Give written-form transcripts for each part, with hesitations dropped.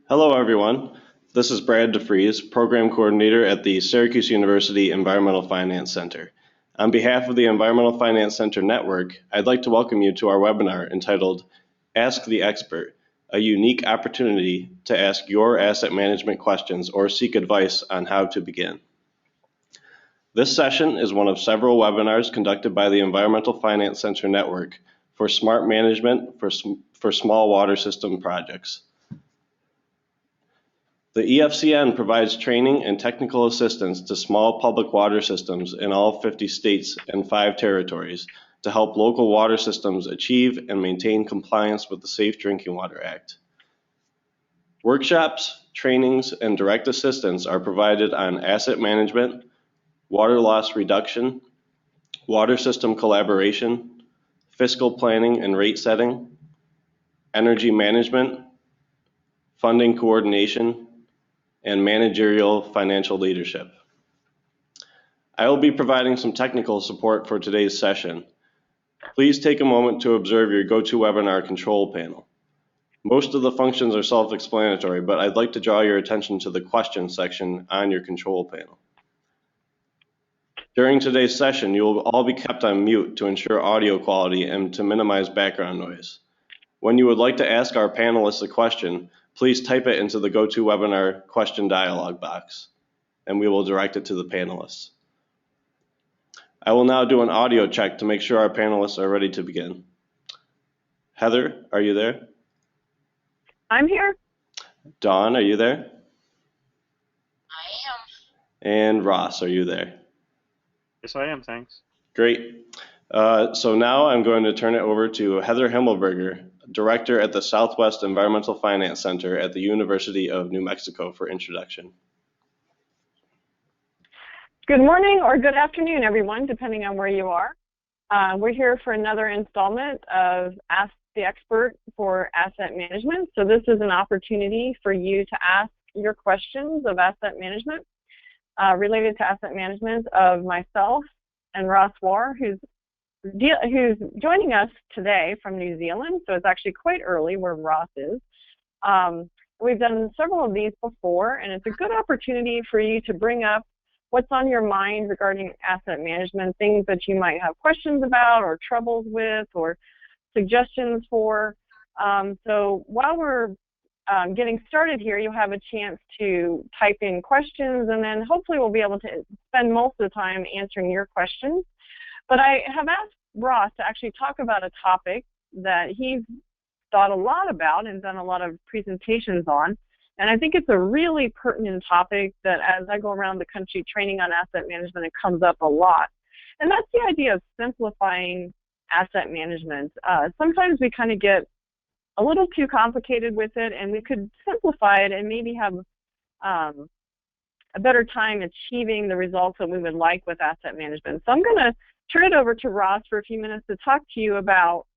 Hello, everyone. This is Brad DeFries, Program Coordinator at the Syracuse University Environmental Finance Center. On behalf of the Environmental Finance Center Network, I'd like to welcome you to our webinar entitled Ask the Expert, a unique opportunity to ask your asset management questions or seek advice on how to begin. This session is one of several webinars conducted by the Environmental Finance Center Network for smart management for small water system projects. The EFCN provides training and technical assistance to small public water systems in all 50 states and 5 territories to help local water systems achieve and maintain compliance with the Safe Drinking Water Act. Workshops, trainings, and direct assistance are provided on asset management, water loss reduction, water system collaboration, fiscal planning and rate setting, energy management, funding coordination, and managerial financial leadership. I will be providing some technical support for today's session. Please take a moment to observe your GoToWebinar control panel. Most of the functions are self-explanatory, but I'd like to draw your attention to the questions section on your control panel. During today's session, you will all be kept on mute to ensure audio quality and to minimize background noise. When you would like to ask our panelists a question, please type it into the GoToWebinar question dialog box, and we will direct it to the panelists. I will now do an audio check to make sure our panelists are ready to begin. Heather, are you there? I'm here. Dawn, are you there? I am. And Ross, are you there? Yes, I am, thanks. Great. So now I'm going to turn it over to Heather Himmelberger, Director at the Southwest Environmental Finance Center at the University of New Mexico for introduction. Good morning or good afternoon, everyone, depending on where you are. We're here for another installment of Ask the Expert for Asset Management. So this is an opportunity for you to ask your questions of asset management, related to asset management of myself and Ross War, who's joining us today from New Zealand. So it's actually quite early where Ross is. We've done several of these before, and it's a good opportunity for you to bring up what's on your mind regarding asset management, things that you might have questions about or troubles with or suggestions for. So while we're getting started here, you'll have a chance to type in questions, and then hopefully we'll be able to spend most of the time answering your questions. But I have asked Ross to actually talk about a topic that he's thought a lot about and done a lot of presentations on. And I think it's a really pertinent topic that as I go around the country training on asset management, it comes up a lot. And that's the idea of simplifying asset management. Sometimes we kind of get a little too complicated with it, and we could simplify it and maybe have a better time achieving the results that we would like with asset management. So I'm going to turn it over to Ross for a few minutes to talk to you about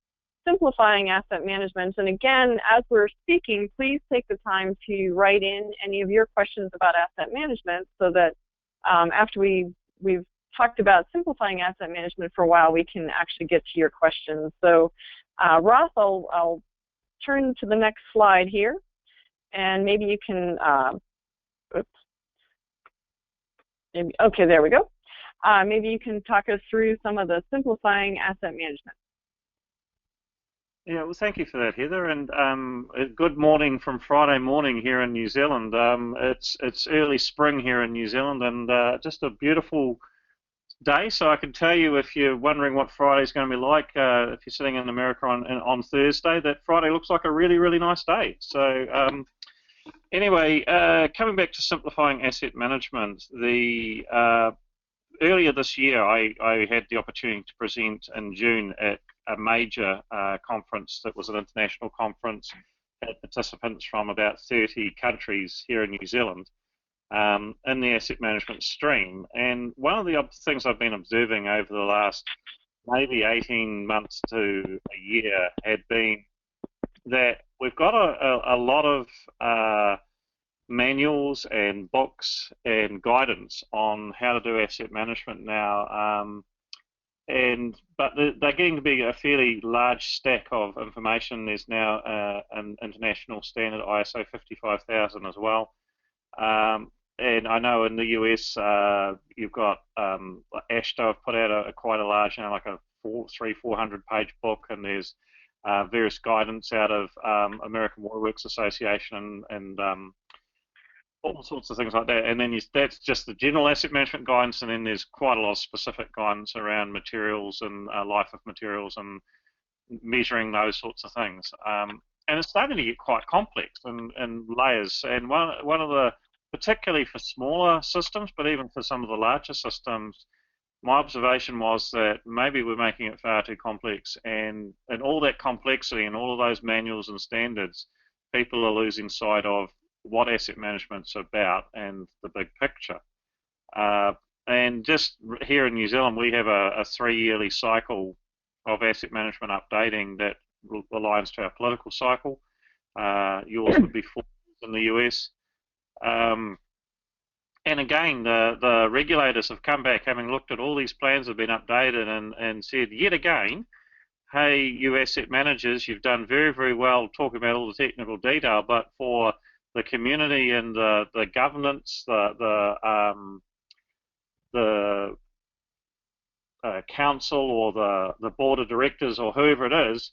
simplifying asset management. And again, as we're speaking, please take the time to write in any of your questions about asset management so that after we've talked about simplifying asset management for a while, we can actually get to your questions. So Ross, I'll turn to the next slide here, and maybe you can, okay, there we go. Maybe you can talk us through some of the simplifying asset management. Yeah, well, thank you for that, Heather, and good morning from Friday morning here in New Zealand. It's early spring here in New Zealand, and just a beautiful day. So I can tell you, if you're wondering what Friday's going to be like, if you're sitting in America on Thursday, that Friday looks like a really, really nice day. So anyway, coming back to simplifying asset management, earlier this year I had the opportunity to present in June at a major conference that was an international conference, had participants from about 30 countries here in New Zealand in the asset management stream. And one of the things I've been observing over the last maybe 18 months to a year had been that we've got a lot of manuals and books and guidance on how to do asset management now. But they're getting to be a fairly large stack of information. There's now an international standard, ISO 55000 as well. And I know in the US, you've got AASHTO have put out quite a large, like a 400 page book, and there's various guidance out of American Waterworks Association and all sorts of things like that. And then that's just the general asset management guidance, and then there's quite a lot of specific guidance around materials and life of materials and measuring those sorts of things. And it's starting to get quite complex and layers. And one of the, particularly for smaller systems, but even for some of the larger systems, my observation was that maybe we're making it far too complex, and all that complexity and all of those manuals and standards, people are losing sight of what asset management's about and the big picture. And just here in New Zealand, we have a 3-yearly cycle of asset management updating that aligns to our political cycle. Yours would be 4 years in the US. And again, the regulators have come back, having looked at all these plans have been updated, and said yet again, hey, you asset managers, you've done very, very well talking about all the technical detail, but for the community and the governance, the council or the board of directors or whoever it is,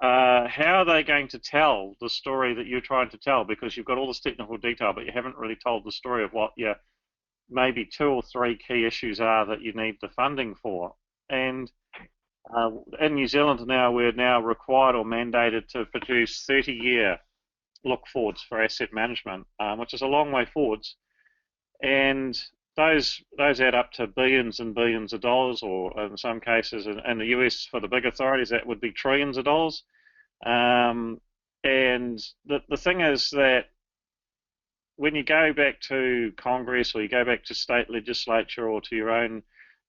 how are they going to tell the story that you're trying to tell? Because you've got all this technical detail, but you haven't really told the story of what your maybe 2 or 3 key issues are that you need the funding for. And in New Zealand now, we're now required or mandated to produce 30-year look forwards for asset management, which is a long way forwards. And those add up to billions and billions of dollars, or in some cases, in the US for the big authorities, that would be trillions of dollars. And the thing is that when you go back to Congress or you go back to state legislature or to your own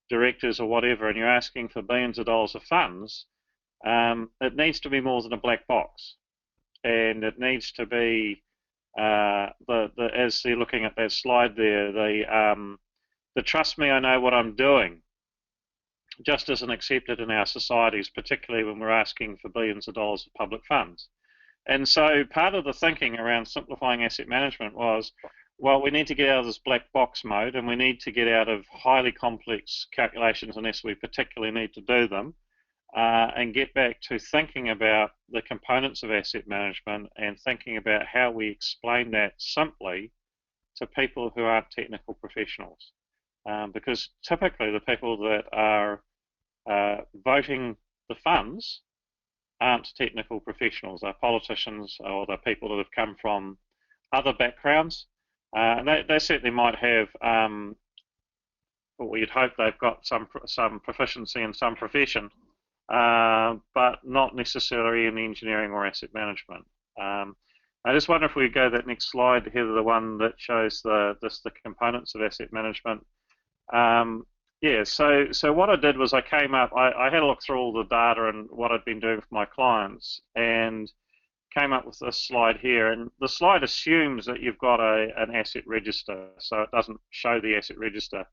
directors or whatever, and you're asking for billions of dollars of funds, it needs to be more than a black box. And it needs to be, as they're looking at that slide there, the trust me, I know what I'm doing just isn't accepted in our societies, particularly when we're asking for billions of dollars of public funds. And so part of the thinking around simplifying asset management was, well, we need to get out of this black box mode, and we need to get out of highly complex calculations unless we particularly need to do them, and get back to thinking about the components of asset management and thinking about how we explain that simply to people who aren't technical professionals. Because typically the people that are voting the funds aren't technical professionals. They're politicians, or they're people that have come from other backgrounds. And they certainly might have, or you'd hope they've got some proficiency in some profession, but not necessarily in engineering or asset management. I just wonder if we go that next slide, Heather, the one that shows the components of asset management. Yeah, so what I did was I came up, I had a look through all the data and what I'd been doing for my clients, and came up with this slide here. And the slide assumes that you've got an asset register, so it doesn't show the asset register.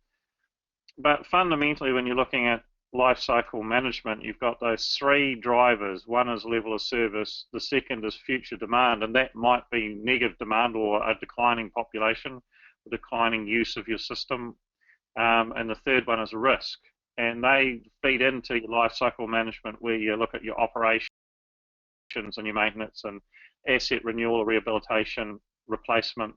But fundamentally, when you're looking at life cycle management, you've got those 3 drivers. One is level of service, the second is future demand, and that might be negative demand or a declining population, a declining use of your system. And the third one is risk, and they feed into your life cycle management, where you look at your operations and your maintenance and asset renewal or rehabilitation, replacement,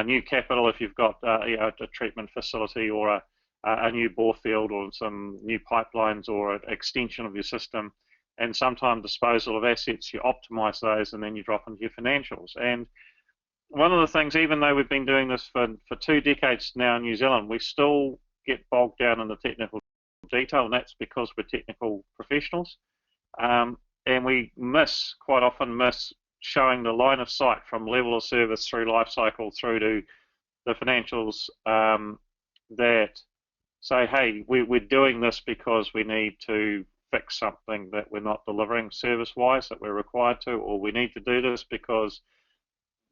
new capital if you've got a treatment facility or a new bore field or some new pipelines or an extension of your system, and sometimes disposal of assets. You optimize those and then you drop into your financials. And one of the things, even though we've been doing this for 2 decades now in New Zealand, we still get bogged down in the technical detail, and that's because we're technical professionals. And we quite often miss showing the line of sight from level of service through life cycle through to the financials, that say, hey, we're doing this because we need to fix something that we're not delivering service-wise that we're required to, or we need to do this because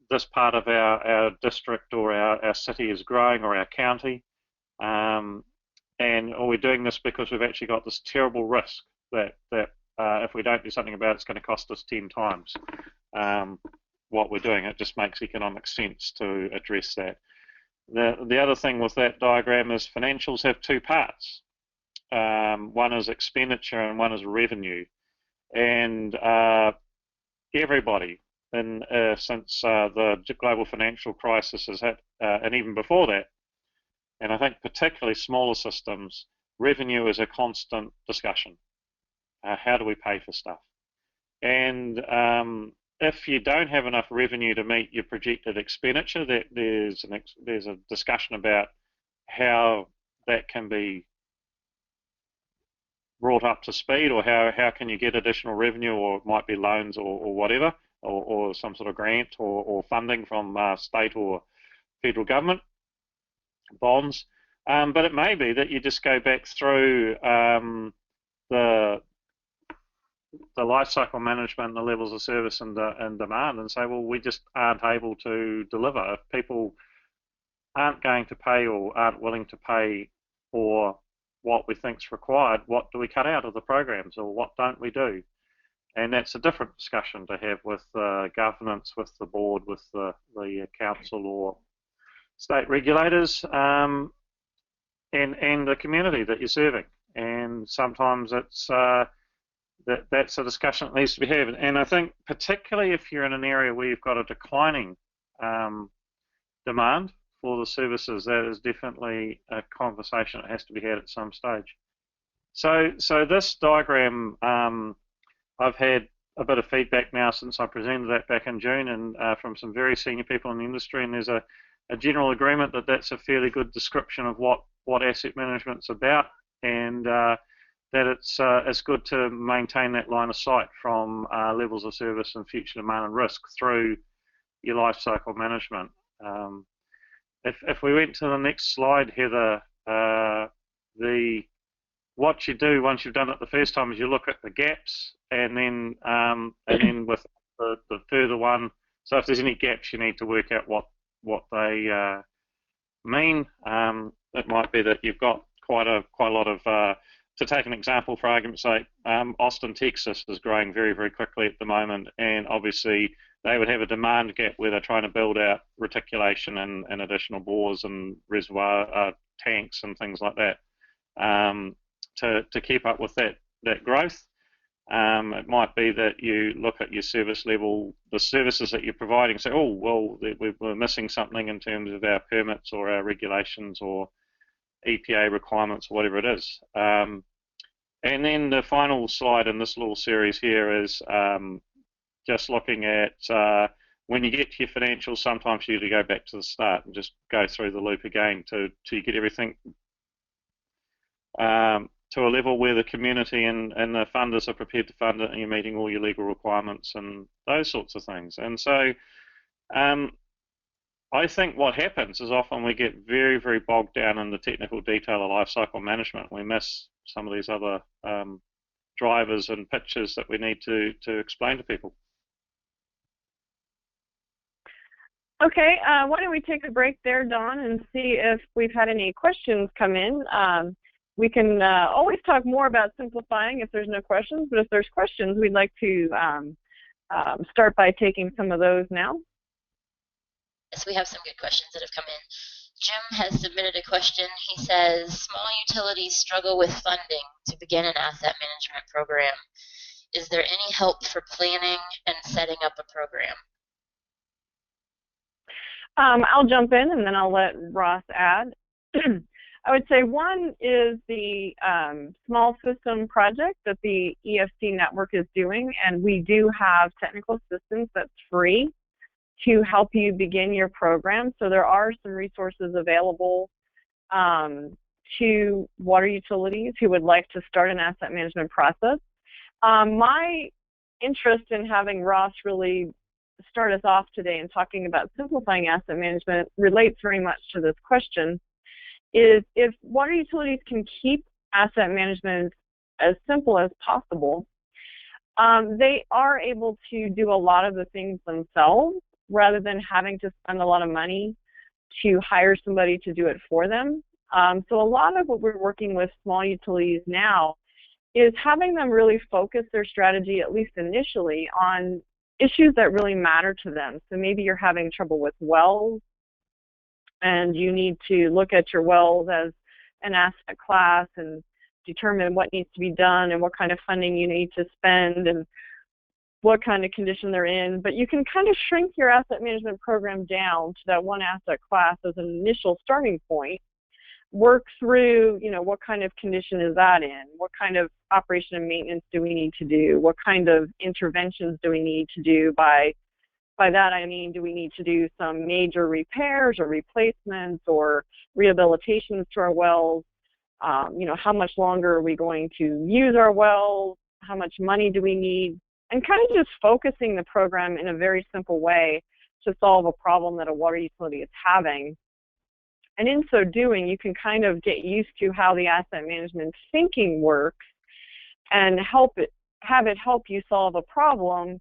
this part of our district or our city is growing, or our county. and we're doing this because we've actually got this terrible risk that if we don't do something about it, it's going to cost us 10 times what we're doing. It just makes economic sense to address that. The other thing with that diagram is financials have two parts. One is expenditure and one is revenue. And everybody, since the global financial crisis has hit, and even before that, and I think particularly smaller systems, revenue is a constant discussion. How do we pay for stuff? And if you don't have enough revenue to meet your projected expenditure, there's a discussion about how that can be brought up to speed, or how can you get additional revenue, or it might be loans or whatever, or some sort of grant or funding from state or federal government, bonds. But it may be that you just go back through the life cycle management, the levels of service and demand, and say, well, we just aren't able to deliver. If people aren't going to pay or aren't willing to pay for what we think is required, what do we cut out of the programs, or what don't we do? And that's a different discussion to have with governance, with the board, with the council or state regulators, and the community that you're serving. And sometimes it's that's a discussion that needs to be had. And I think particularly if you're in an area where you've got a declining demand for the services, that is definitely a conversation that has to be had at some stage. So this diagram, I've had a bit of feedback now since I presented that back in June, and from some very senior people in the industry, and there's a general agreement that that's a fairly good description of what asset management's about, and that it's good to maintain that line of sight from levels of service and future demand and risk through your life cycle management. If we went to the next slide, Heather, what you do once you've done it the first time is you look at the gaps, and then with the further one, so if there's any gaps, you need to work out what they mean. It might be that you've got quite a lot of to take an example, for argument's sake, Austin, Texas is growing very, very quickly at the moment, and obviously they would have a demand gap where they're trying to build out reticulation and additional bores and reservoir tanks and things like that to keep up with that growth. It might be that you look at your service level, the services that you're providing, and say, oh, well, we're missing something in terms of our permits or our regulations or EPA requirements or whatever it is. And then the final slide in this little series here is just looking at when you get to your financials, sometimes you need to go back to the start and just go through the loop again to get everything to a level where the community and the funders are prepared to fund it, and you're meeting all your legal requirements and those sorts of things. And so I think what happens is often we get very, very bogged down in the technical detail of life cycle management. We miss some of these other drivers and pictures that we need to explain to people. Okay, why don't we take a break there, Dawn, and see if we've had any questions come in. We can always talk more about simplifying if there's no questions, but if there's questions, we'd like to start by taking some of those now. Yes, we have some good questions that have come in. Jim has submitted a question. He says, small utilities struggle with funding to begin an asset management program. Is there any help for planning and setting up a program? I'll jump in and then I'll let Ross add. I would say one is the small system project that the EFC network is doing, and we do have technical assistance that's free to help you begin your program. So there are some resources available to water utilities who would like to start an asset management process. My interest in having Ross really start us off today and talking about simplifying asset management relates very much to this question, is if water utilities can keep asset management as simple as possible, they are able to do a lot of the things themselves rather than having to spend a lot of money to hire somebody to do it for them. So a lot of what we're working with small utilities now is having them really focus their strategy, at least initially, on issues that really matter to them. So maybe you're having trouble with wells, and you need to look at your wells as an asset class and determine what needs to be done and what kind of funding you need to spend and what kind of condition they're in. But you can kind of shrink your asset management program down to that one asset class as an initial starting point. Work through, what kind of condition is that in? What kind of operation and maintenance do we need to do? What kind of interventions do we need to do? By that I mean, do we need to do some major repairs or replacements or rehabilitations to our wells? How much longer are we going to use our wells? How much money do we need? And kind of just focusing the program in a very simple way to solve a problem that a water utility is having. And in so doing, you can kind of get used to how the asset management thinking works and have it help you solve a problem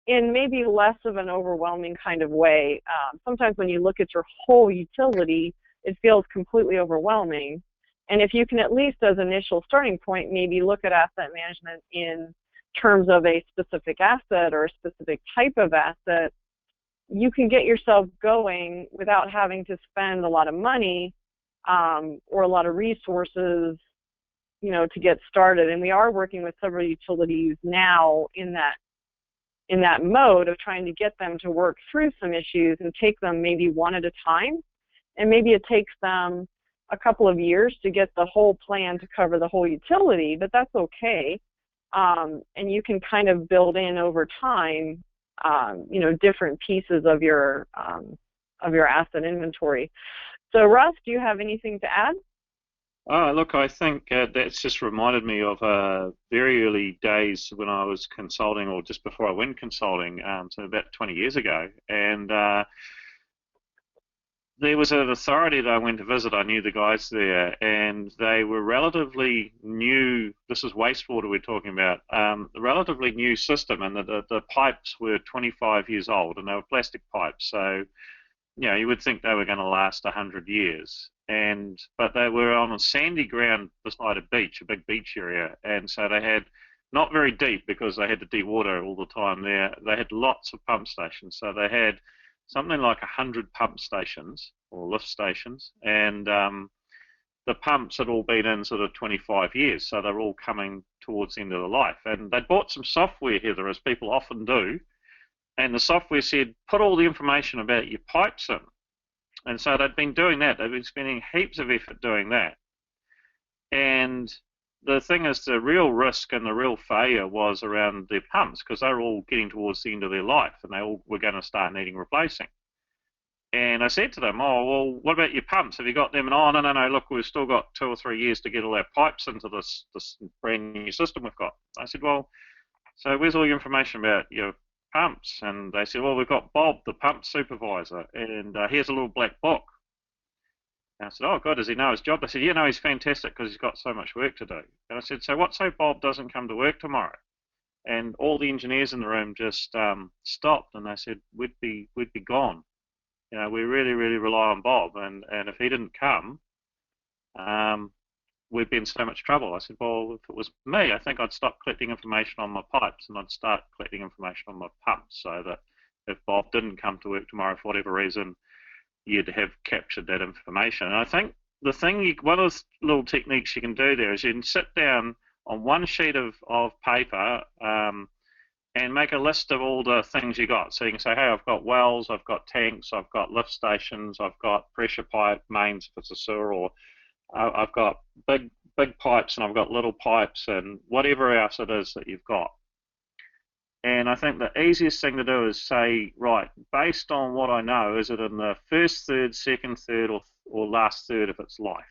in maybe less of an overwhelming kind of way. Sometimes when you look at your whole utility, it feels completely overwhelming. And if you can at least as initial starting point, maybe look at asset management in terms of a specific asset or a specific type of asset, you can get yourself going without having to spend a lot of money or a lot of resources, to get started. And we are working with several utilities now in that mode of trying to get them to work through some issues and take them maybe one at a time. And maybe it takes them a couple of years to get the whole plan to cover the whole utility, but that's okay. And you can kind of build in over time, different pieces of your asset inventory. So, Russ, do you have anything to add? Look, I think that's just reminded me of very early days when I was consulting, or just before I went consulting, so about 20 years ago. And there was an authority that I went to visit. I knew the guys there, and they were relatively new. This is wastewater we're talking about. A relatively new system, and the pipes were 25 years old, and they were plastic pipes. So, you would think they were going to last 100 years. But they were on a sandy ground beside a beach, a big beach area, and so they had not very deep because they had to dewater all the time there. They had lots of pump stations, so they had something like 100 pump stations or lift stations, and the pumps had all been in sort of 25 years, so they're all coming towards the end of the life. And they bought some software, Heather, as people often do, and the software said, put all the information about your pipes in. And so they'd been doing that. They'd been spending heaps of effort doing that. And the thing is, the real risk and the real failure was around their pumps, because they were all getting towards the end of their life, and they all were going to start needing replacing. And I said to them, oh, well, what about your pumps? Have you got them? And, oh, no, look, we've still got 2 or 3 years to get all our pipes into this brand new system we've got. I said, well, so where's all your information about your pumps? And they said, well, we've got Bob, the pump supervisor, and here's a little black book. And I said, oh, God, does he know his job? They said, yeah, no, he's fantastic because he's got so much work to do. And I said, so what so Bob doesn't come to work tomorrow? And all the engineers in the room just stopped, and they said, we'd be gone. We really, really rely on Bob, and if he didn't come, we'd be in so much trouble. I said, well, if it was me, I think I'd stop collecting information on my pipes, and I'd start collecting information on my pumps, so that if Bob didn't come to work tomorrow for whatever reason, you'd have captured that information. And I think one of the little techniques you can do there is you can sit down on one sheet of paper and make a list of all the things you got. So you can say, hey, I've got wells, I've got tanks, I've got lift stations, I've got pressure pipe mains if it's a sewer, or I've got big pipes and I've got little pipes and whatever else it is that you've got. And I think the easiest thing to do is say, right, based on what I know, is it in the first third, second third, or last third if it's life?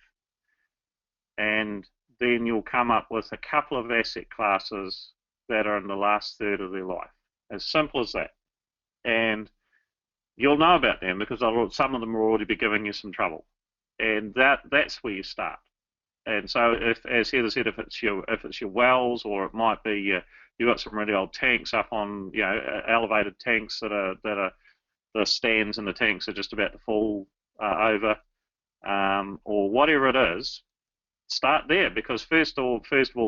And then you'll come up with a couple of asset classes that are in the last third of their life. As simple as that. And you'll know about them because some of them will already be giving you some trouble. And that's where you start. And so, as Heather said, if it's your wells, or it might be you've got some really old tanks up on elevated tanks that are the stands and the tanks are just about to fall over. or whatever it is, start there, because first of all,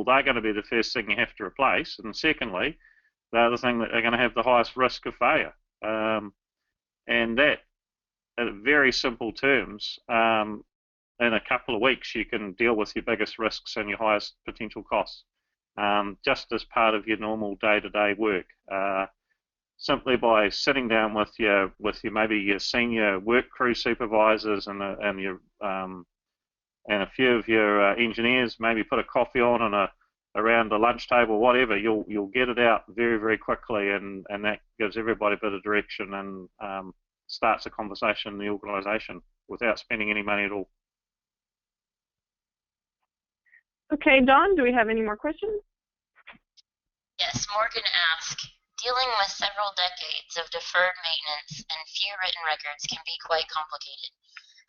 they're going to be the first thing you have to replace, and secondly, they're the thing that are going to have the highest risk of failure. And that, in very simple terms, in a couple of weeks, you can deal with your biggest risks and your highest potential costs, just as part of your normal day-to-day work. Simply by sitting down with your maybe your senior work crew supervisors and a few of your engineers, maybe put a coffee on and around the lunch table, whatever, you'll get it out very, very quickly, and that gives everybody a bit of direction and starts a conversation in the organisation without spending any money at all. Okay, Dawn, do we have any more questions? Yes, Morgan asked, dealing with several decades of deferred maintenance and few written records can be quite complicated.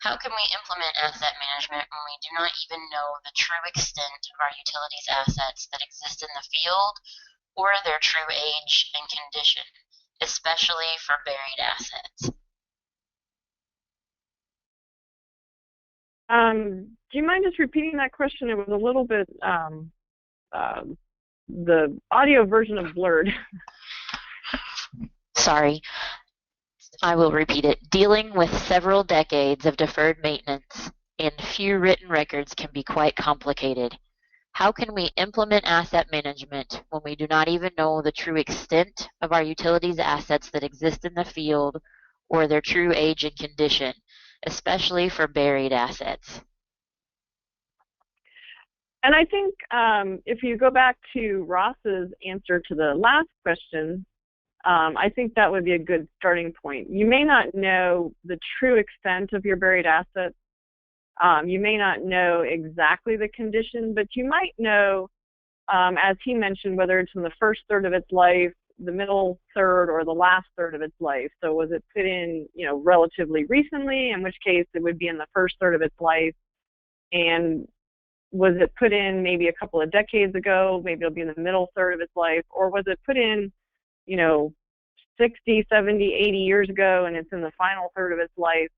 How can we implement asset management when we do not even know the true extent of our utilities assets that exist in the field or their true age and condition, especially for buried assets? Do you mind just repeating that question? It was a little bit, the audio version of blurred. Sorry, I will repeat it. Dealing with several decades of deferred maintenance and few written records can be quite complicated. How can we implement asset management when we do not even know the true extent of our utilities assets that exist in the field or their true age and condition, especially for buried assets? And I think if you go back to Ross's answer to the last question, I think that would be a good starting point. You may not know the true extent of your buried assets. You may not know exactly the condition, but you might know, as he mentioned, whether it's in the first third of its life, the middle third, or the last third of its life. So was it put in, relatively recently, in which case it would be in the first third of its life, and was it put in maybe a couple of decades ago, maybe it'll be in the middle third of its life, or was it put in 60, 70, 80 years ago, and it's in the final third of its life,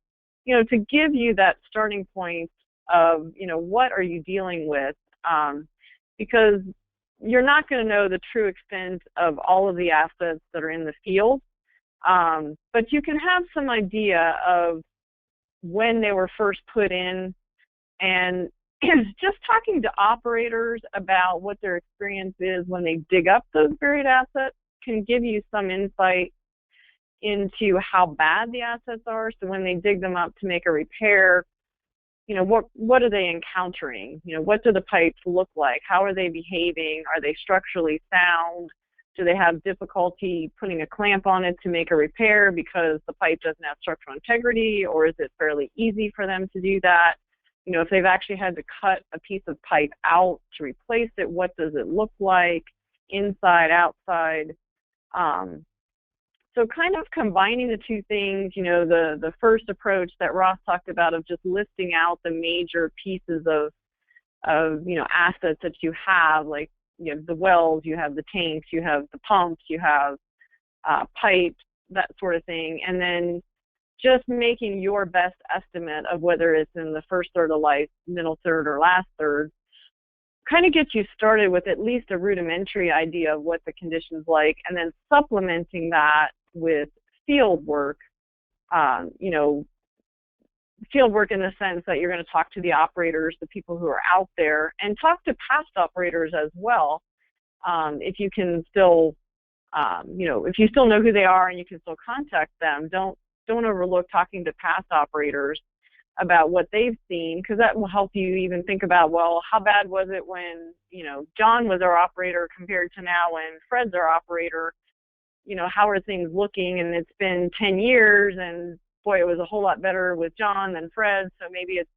to give you that starting point of, what are you dealing with? Because you're not going to know the true extent of all of the assets that are in the field, but you can have some idea of when they were first put in, and just talking to operators about what their experience is when they dig up those buried assets can give you some insight into how bad the assets are. So when they dig them up to make a repair, what are they encountering? What do the pipes look like? How are they behaving? Are they structurally sound? Do they have difficulty putting a clamp on it to make a repair because the pipe doesn't have structural integrity, or is it fairly easy for them to do that? If they've actually had to cut a piece of pipe out to replace it, what does it look like, inside, outside? So kind of combining the two things, the first approach that Ross talked about of just listing out the major pieces of assets that you have, like you have the wells, you have the tanks, you have the pumps, you have pipes, that sort of thing, and then just making your best estimate of whether it's in the first third of life, middle third, or last third, kind of gets you started with at least a rudimentary idea of what the condition's like, and then supplementing that with field work, field work in the sense that you're going to talk to the operators, the people who are out there, and talk to past operators as well. If you can still, if you still know who they are and you can still contact them, don't overlook talking to past operators about what they've seen, because that will help you even think about, well, how bad was it when, John was our operator compared to now when Fred's our operator? How are things looking? And it's been 10 years, and boy, it was a whole lot better with John than Fred, so maybe it's,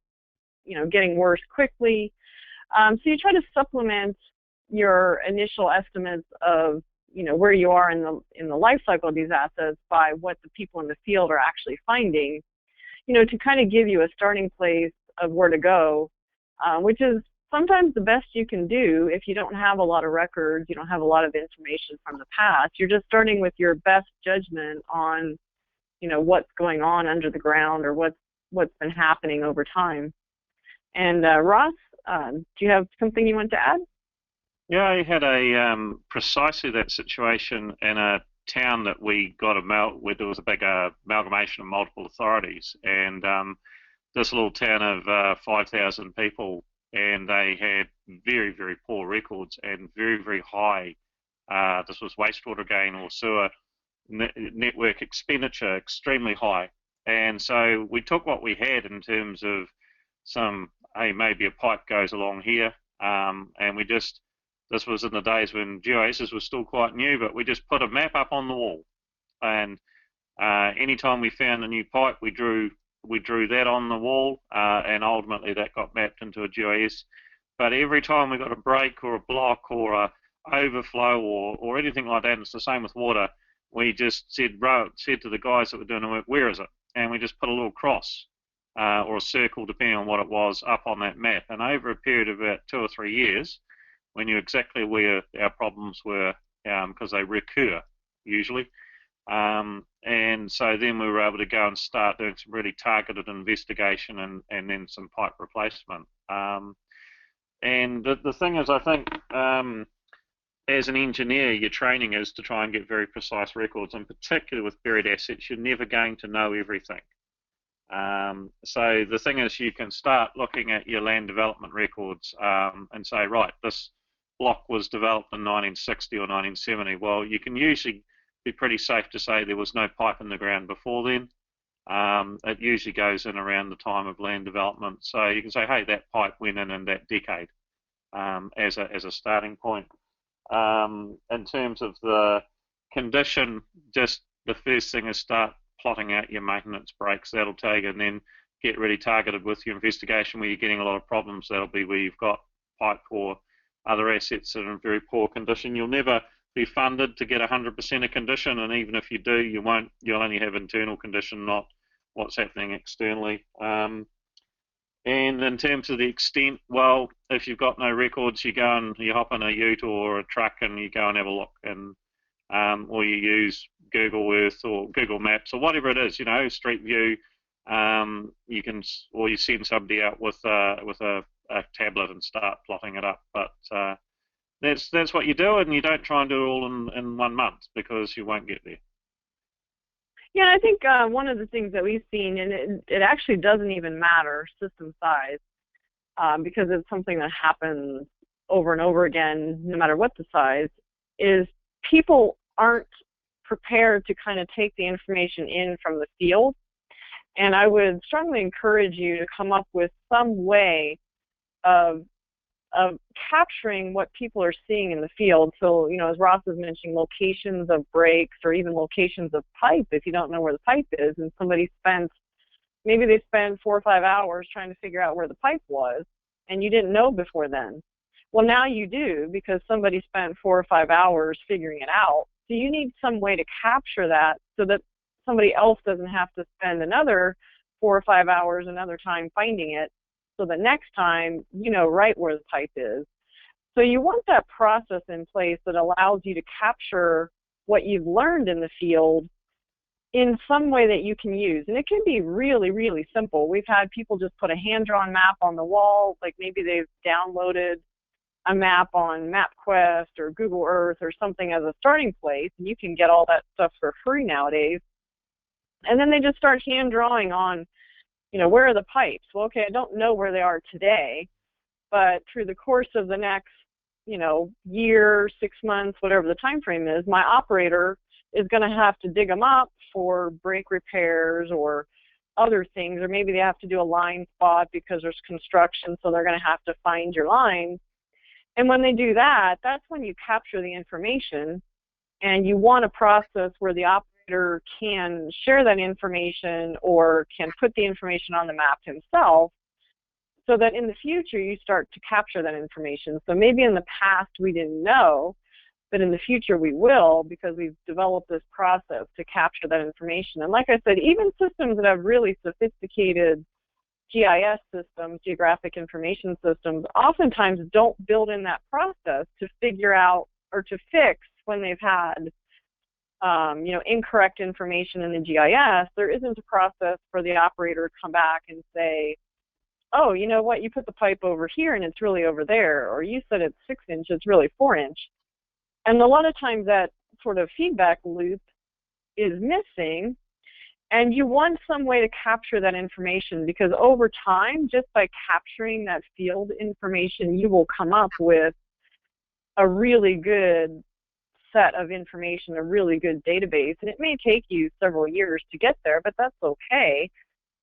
getting worse quickly. So you try to supplement your initial estimates of, where you are in the life cycle of these assets by what the people in the field are actually finding, to kind of give you a starting place of where to go, which is sometimes the best you can do if you don't have a lot of records, you don't have a lot of information from the past. You're just starting with your best judgment on, what's going on under the ground, or what's what's been happening over time. And Ross, do you have something you want to add? Yeah, I had a precisely that situation in a town that we got where there was a big amalgamation of multiple authorities, and this little town of 5,000 people, and they had very, very poor records and very, very high, this was wastewater gain or sewer network expenditure, extremely high. And so we took what we had in terms of some, hey, maybe a pipe goes along here, and we just, this was in the days when GISs were still quite new, but we just put a map up on the wall. And anytime we found a new pipe, we drew that on the wall, and ultimately that got mapped into a GIS. But every time we got a break or a block or a overflow or anything like that, and it's the same with water, we just said to the guys that were doing the work, where is it? And we just put a little cross or a circle, depending on what it was, up on that map. And over a period of about 2 or 3 years, we knew exactly where our problems were, because they recur usually. And so then we were able to go and start doing some really targeted investigation and then some pipe replacement. And the thing is, I think, as an engineer, your training is to try and get very precise records, and particularly with buried assets, you're never going to know everything. So the thing is, you can start looking at your land development records and say, right, this block was developed in 1960 or 1970. Well, you can usually be pretty safe to say there was no pipe in the ground before then. It usually goes in around the time of land development. So you can say, hey, that pipe went in that decade as a starting point. In terms of the condition, just the first thing is start plotting out your maintenance breaks. That'll tell you, and then get really targeted with your investigation where you're getting a lot of problems. That'll be where you've got pipe or other assets that are in very poor condition. You'll never be funded to get 100% of condition, and even if you do, you'll only have internal condition, not what's happening externally. And in terms of the extent, well, if you've got no records, you go and you hop in a ute or a truck and you go and have a look, and or you use Google Earth or Google Maps or whatever it is, Street View. You can, or you send somebody out with a tablet and start plotting it up. But that's what you do, and you don't try and do it all in 1 month, because you won't get there. Yeah, I think one of the things that we've seen, and it actually doesn't even matter system size, because it's something that happens over and over again, no matter what the size, is people aren't prepared to kind of take the information in from the field. And I would strongly encourage you to come up with some way of capturing what people are seeing in the field. So, as Ross was mentioning, locations of breaks or even locations of pipe, if you don't know where the pipe is, and maybe they spend 4 or 5 hours trying to figure out where the pipe was, and you didn't know before then. Well, now you do, because somebody spent 4 or 5 hours figuring it out. So you need some way to capture that so that somebody else doesn't have to spend another 4 or 5 hours another time finding it, so the next time you know right where the pipe is. So you want that process in place that allows you to capture what you've learned in the field in some way that you can use. And it can be really, really simple. We've had people just put a hand-drawn map on the wall, like maybe they've downloaded a map on MapQuest or Google Earth or something as a starting place, and you can get all that stuff for free nowadays. And then they just start hand drawing on, where are the pipes? Well, okay, I don't know where they are today, but through the course of the next, year, 6 months, whatever the time frame is, my operator is going to have to dig them up for break repairs or other things, or maybe they have to do a line spot because there's construction, so they're going to have to find your lines. And when they do that, that's when you capture the information, and you want a process where the operator can share that information or can put the information on the map himself, so that in the future you start to capture that information. So maybe in the past we didn't know, but in the future we will, because we've developed this process to capture that information. And like I said, even systems that have really sophisticated GIS systems, geographic information systems, oftentimes don't build in that process to figure out or to fix when they've had incorrect information in the GIS, there isn't a process for the operator to come back and say, oh, you know what, you put the pipe over here and it's really over there, or you said it's 6 inch, it's really 4 inch. And a lot of times that sort of feedback loop is missing, and you want some way to capture that information, because over time, just by capturing that field information, you will come up with a really good set of information, a really good database. And it may take you several years to get there, but that's okay.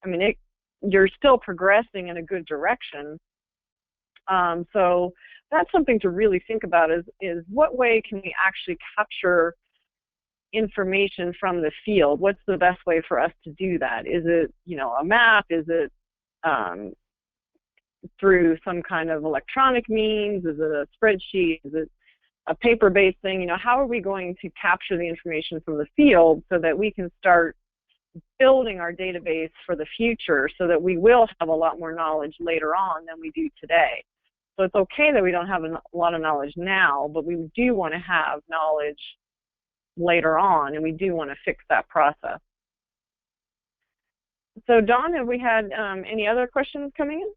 I mean, you're still progressing in a good direction. So that's something to really think about, is what way can we actually capture information from the field? What's the best way for us to do that? Is it, a map? Is it through some kind of electronic means? Is it a spreadsheet? Is it a paper-based thing? How are we going to capture the information from the field so that we can start building our database for the future, so that we will have a lot more knowledge later on than we do today? So it's okay that we don't have a lot of knowledge now, but we do want to have knowledge later on, and we do want to fix that process. So Dawn, have we had any other questions coming in?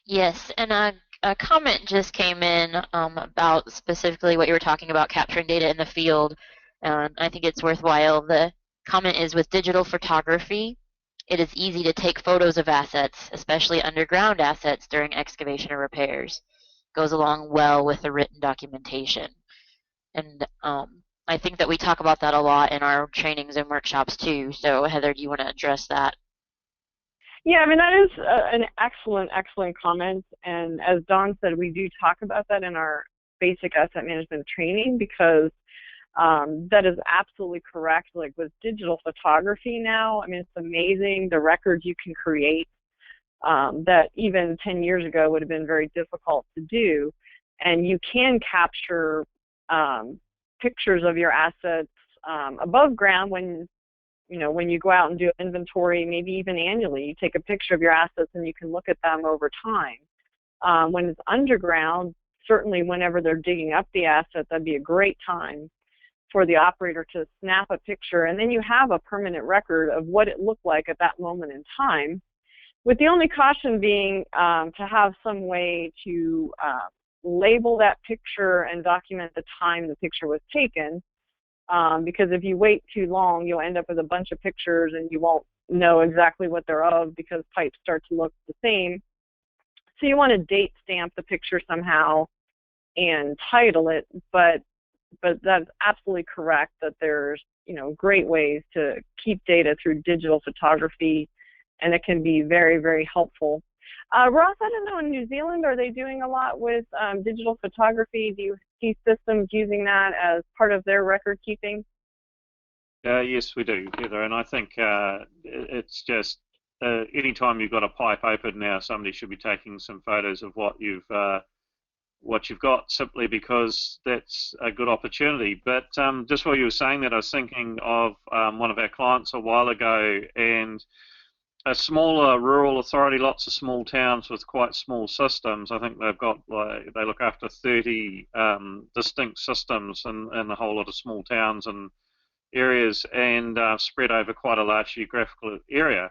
Yes, and a comment just came in about specifically what you were talking about, capturing data in the field. I think it's worthwhile. The comment is, with digital photography, it is easy to take photos of assets, especially underground assets, during excavation or repairs. Goes along well with the written documentation. And I think that we talk about that a lot in our trainings and workshops too. So Heather, do you want to address that? Yeah, I mean, that is an excellent comment. And as Dawn said, we do talk about that in our basic asset management training, because that is absolutely correct. Like with digital photography now, I mean, it's amazing the records you can create that even 10 years ago would have been very difficult to do. And you can capture pictures of your assets above ground when you go out and do inventory, maybe even annually. You take a picture of your assets and you can look at them over time. When it's underground, certainly whenever they're digging up the asset, that'd be a great time for the operator to snap a picture, and then you have a permanent record of what it looked like at that moment in time, with the only caution being to have some way to label that picture and document the time the picture was taken, because if you wait too long, you'll end up with a bunch of pictures and you won't know exactly what they're of, because pipes start to look the same. So you want to date stamp the picture somehow and title it, but that's absolutely correct that there's great ways to keep data through digital photography, and it can be very, very helpful. Ross, I don't know, in New Zealand, are they doing a lot with digital photography? Do you see systems using that as part of their record keeping? Yes, we do, Heather, and I think it's just anytime you've got a pipe open now, somebody should be taking some photos of what you've got, simply because that's a good opportunity. But just while you were saying that, I was thinking of one of our clients a while ago, and a smaller rural authority, lots of small towns with quite small systems. I think they've got, they look after 30 distinct systems in a whole lot of small towns and areas, and spread over quite a large geographical area.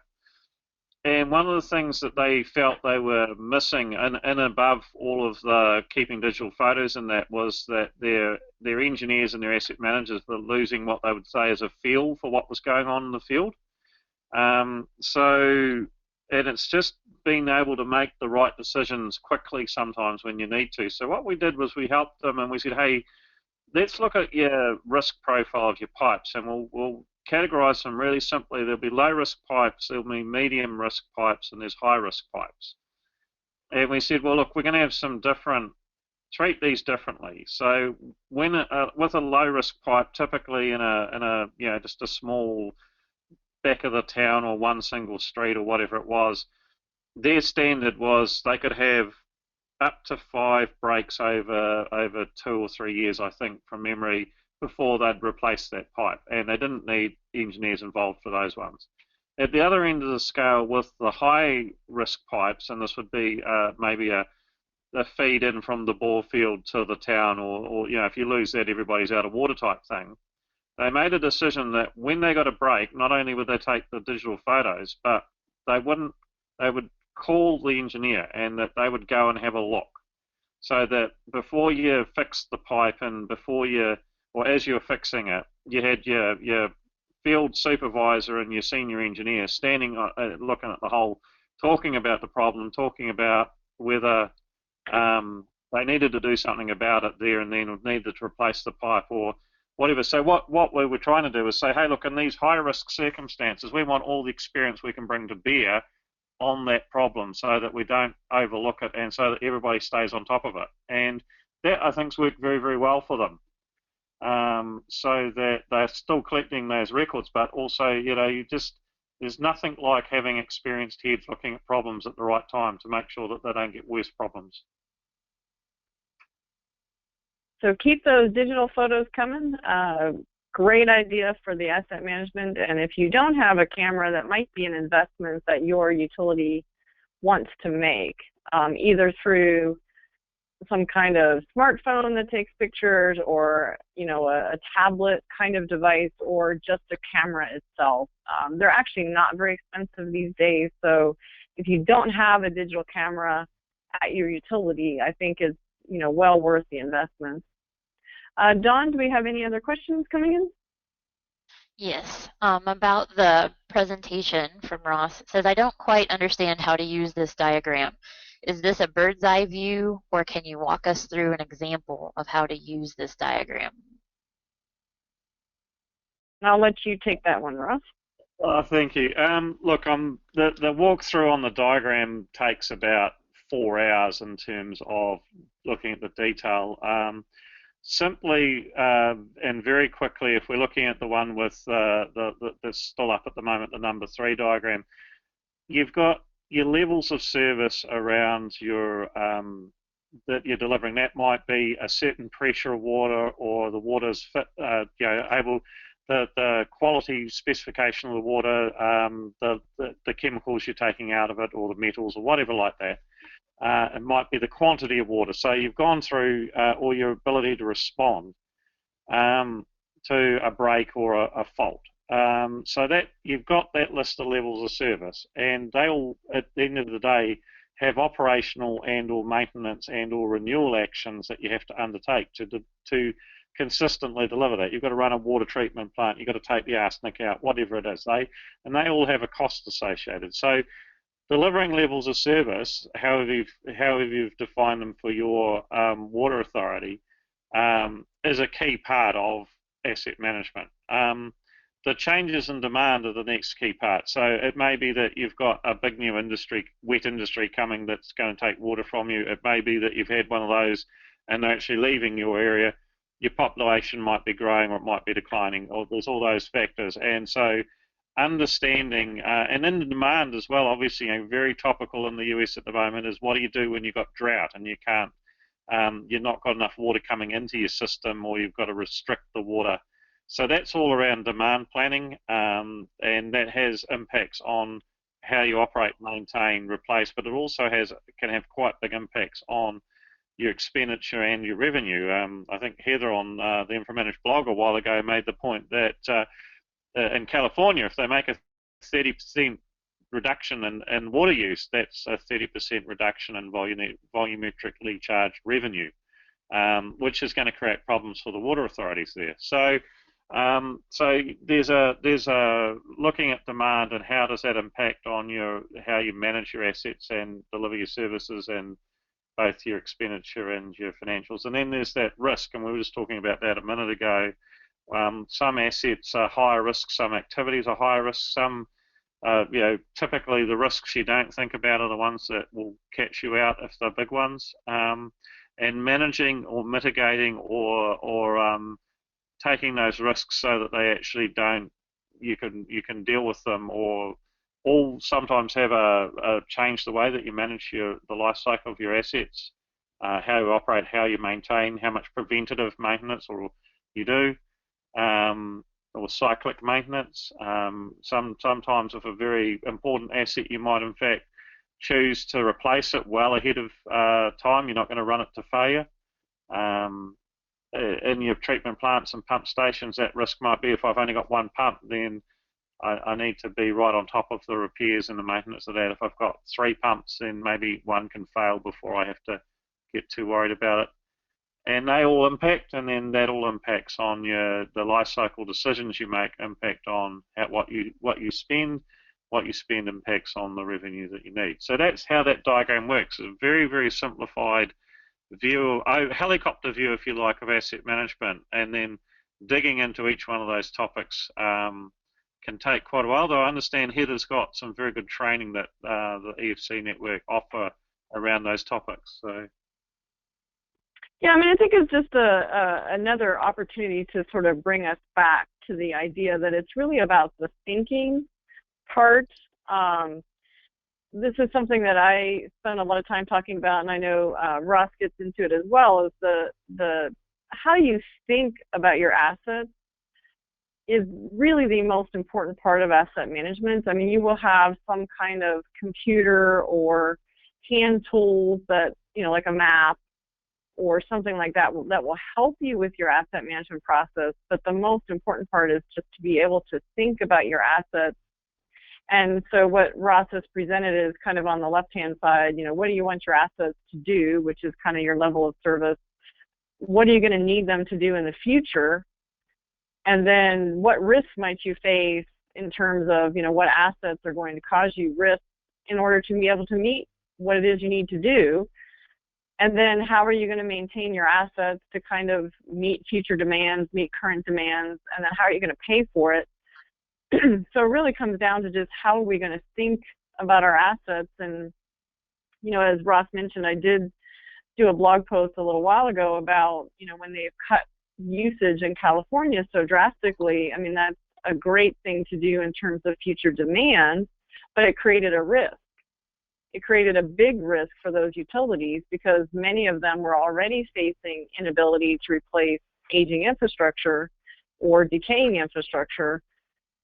And one of the things that they felt they were missing, and above all of the keeping digital photos in that, was that their engineers and their asset managers were losing what they would say is a feel for what was going on in the field. And it's just being able to make the right decisions quickly sometimes when you need to. So what we did was we helped them, and we said, hey, let's look at your risk profile of your pipes, and we'll categorize them really simply. There'll be low risk pipes, there'll be medium risk pipes, and there's high risk pipes. And we said, well, look, we're going to have treat these differently. So when with a low risk pipe, typically in a just a small back of the town or one single street or whatever it was, their standard was they could have up to 5 breaks over 2 or 3 years, I think, from memory, before they'd replace that pipe, and they didn't need engineers involved for those ones. At the other end of the scale, with the high risk pipes, and this would be maybe a feed in from the bore field to the town, or if you lose that, everybody's out of water type thing. they made a decision that when they got a break, not only would they take the digital photos, but they would call the engineer and that they would go and have a look. So that before you fixed the pipe and or as you were fixing it, you had your field supervisor and your senior engineer standing looking at the hole, talking about the problem, talking about whether they needed to do something about it there and then, or needed to replace the pipe or whatever. So what we were trying to do is say, hey, look, in these high-risk circumstances, we want all the experience we can bring to bear on that problem so that we don't overlook it and so that everybody stays on top of it. And that, I think, has worked very, very well for them. So that they're still collecting those records, but also, there's nothing like having experienced heads looking at problems at the right time to make sure that they don't get worse problems. So keep those digital photos coming. Great idea for the asset management. And if you don't have a camera, that might be an investment that your utility wants to make, either through some kind of smartphone that takes pictures or, a tablet kind of device or just a camera itself. They're actually not very expensive these days. So if you don't have a digital camera at your utility, I think it's, well worth the investment. Dawn, do we have any other questions coming in? Yes, about the presentation from Ross. It says, I don't quite understand how to use this diagram. Is this a bird's eye view, or can you walk us through an example of how to use this diagram? I'll let you take that one, Ross. Thank you. Look, the walkthrough on the diagram takes about 4 hours in terms of looking at the detail. Simply and very quickly, if we're looking at the one with that's still up at the moment, the number 3 diagram, you've got your levels of service around your that you're delivering. That might be a certain pressure of water, or the water's fit, the quality specification of the water, the chemicals you're taking out of it, or the metals, or whatever like that. It might be the quantity of water. So you've gone through or your ability to respond to a break or a fault. So that you've got that list of levels of service, and they all, at the end of the day, have operational and or maintenance and or renewal actions that you have to undertake to consistently deliver that. You've got to run a water treatment plant, you've got to take the arsenic out, whatever it is. They all have a cost associated. So delivering levels of service, however you've defined them for your water authority, is a key part of asset management. The changes in demand are the next key part. So it may be that you've got a big new industry, wet industry coming that's going to take water from you. It may be that you've had one of those and they're actually leaving your area. Your population might be growing or it might be declining, or there's all those factors. And so understanding, and in the demand as well, obviously, very topical in the US at the moment, is what do you do when you've got drought and you can't, you've not got enough water coming into your system, or you've got to restrict the water. So that's all around demand planning, and that has impacts on how you operate, maintain, replace, but it also can have quite big impacts on your expenditure and your revenue. I think Heather on the InfoManage blog a while ago made the point that in California, if they make a 30% reduction in water use, that's a 30% reduction in volumetrically charged revenue, which is going to create problems for the water authorities there. So there's a looking at demand and how does that impact on how you manage your assets and deliver your services, and both your expenditure and your financials. And then there's that risk, and we were just talking about that a minute ago. Some assets are higher risk, some activities are higher risk, some, typically the risks you don't think about are the ones that will catch you out if they're big ones. And managing or mitigating or taking those risks so that they actually don't, you can deal with them, or sometimes have a change the way that you manage the life cycle of your assets, how you operate, how you maintain, how much preventative maintenance or you do, or cyclic maintenance. Sometimes with a very important asset, you might in fact choose to replace it well ahead of time. You're not going to run it to failure. in your treatment plants and pump stations, that risk might be if I've only got one pump, then I need to be right on top of the repairs and the maintenance of that. If I've got 3 pumps, then maybe one can fail before I have to get too worried about it. And they all impact, and then that all impacts on the life cycle decisions you make, impact on what you spend. What you spend impacts on the revenue that you need. So that's how that diagram works. A very, very simplified view, helicopter view, if you like, of asset management, and then digging into each one of those topics can take quite a while. Though I understand Heather's got some very good training that the EFC network offer around those topics. So. Yeah, I mean, I think it's just another opportunity to sort of bring us back to the idea that it's really about the thinking part. This is something that I spend a lot of time talking about, and I know Ross gets into it as well, is the how you think about your assets is really the most important part of asset management. I mean, you will have some kind of computer or hand tools that, like a map or something like that will help you with your asset management process. But the most important part is just to be able to think about your assets. And so what Ross has presented is kind of on the left-hand side, what do you want your assets to do, which is kind of your level of service. What are you going to need them to do in the future? And then what risks might you face in terms of, what assets are going to cause you risk in order to be able to meet what it is you need to do? And then how are you going to maintain your assets to kind of meet future demands, meet current demands, and then how are you going to pay for it? So it really comes down to just how are we going to think about our assets. And, as Ross mentioned, I did do a blog post a little while ago about, when they've cut usage in California so drastically. I mean, that's a great thing to do in terms of future demand, but it created a risk. It created a big risk for those utilities because many of them were already facing inability to replace aging infrastructure or decaying infrastructure.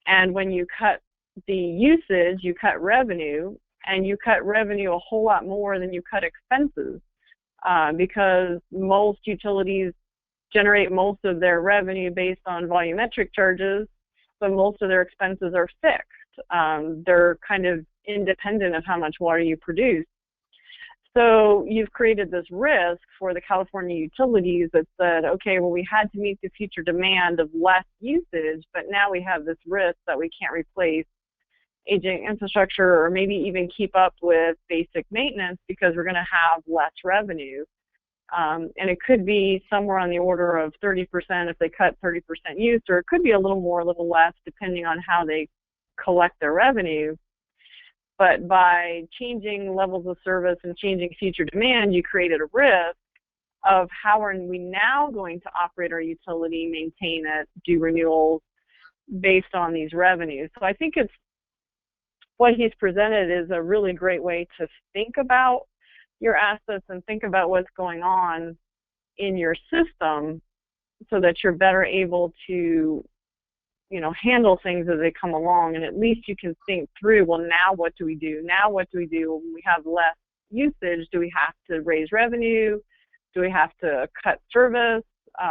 And when you cut the usage, you cut revenue, and you cut revenue a whole lot more than you cut expenses because most utilities generate most of their revenue based on volumetric charges, but most of their expenses are fixed. They're kind of independent of how much water you produce. So you've created this risk for the California utilities that said, okay, well, we had to meet the future demand of less usage, but now we have this risk that we can't replace aging infrastructure or maybe even keep up with basic maintenance because we're going to have less revenue. And it could be somewhere on the order of 30% if they cut 30% use, or it could be a little more, a little less, depending on how they collect their revenue. But by changing levels of service and changing future demand, you created a risk of how are we now going to operate our utility, maintain it, do renewals based on these revenues. So I think it's what he's presented is a really great way to think about your assets and think about what's going on in your system so that you're better able to handle things as they come along, and at least you can think through, well, now what do we do? Now what do we do when we have less usage? Do we have to raise revenue? Do we have to cut service?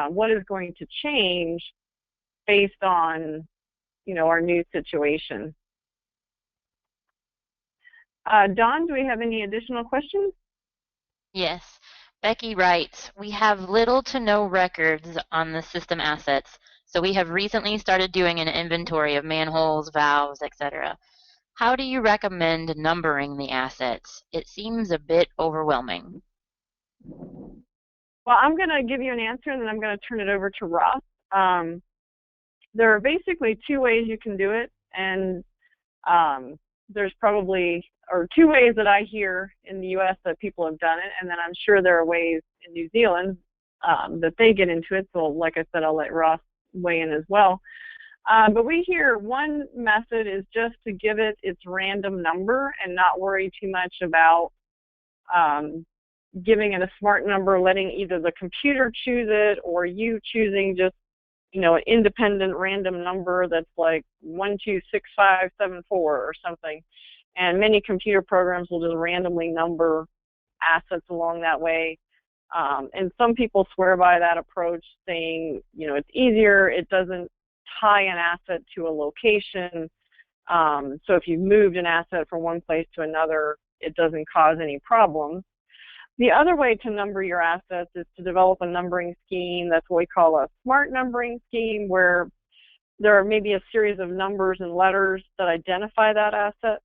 What is going to change based on, our new situation? Dawn, do we have any additional questions? Yes. Becky writes, we have little to no records on the system assets. So we have recently started doing an inventory of manholes, valves, etc. How do you recommend numbering the assets? It seems a bit overwhelming. Well, I'm going to give you an answer, and then I'm going to turn it over to Ross. There are basically 2 ways you can do it, and there's probably, or 2 ways that I hear in the U.S. that people have done it, and then I'm sure there are ways in New Zealand that they get into it. So like I said, I'll let Ross weigh in as well. But we hear one method is just to give it its random number and not worry too much about giving it a smart number, letting either the computer choose it or you choosing just, an independent random number that's like 126574 or something. And many computer programs will just randomly number assets along that way. And some people swear by that approach, saying, you know, it's easier, it doesn't tie an asset to a location. So if you've moved an asset from one place to another, it doesn't cause any problems. The other way to number your assets is to develop a numbering scheme. That's what we call a smart numbering scheme, where there are maybe a series of numbers and letters that identify that asset,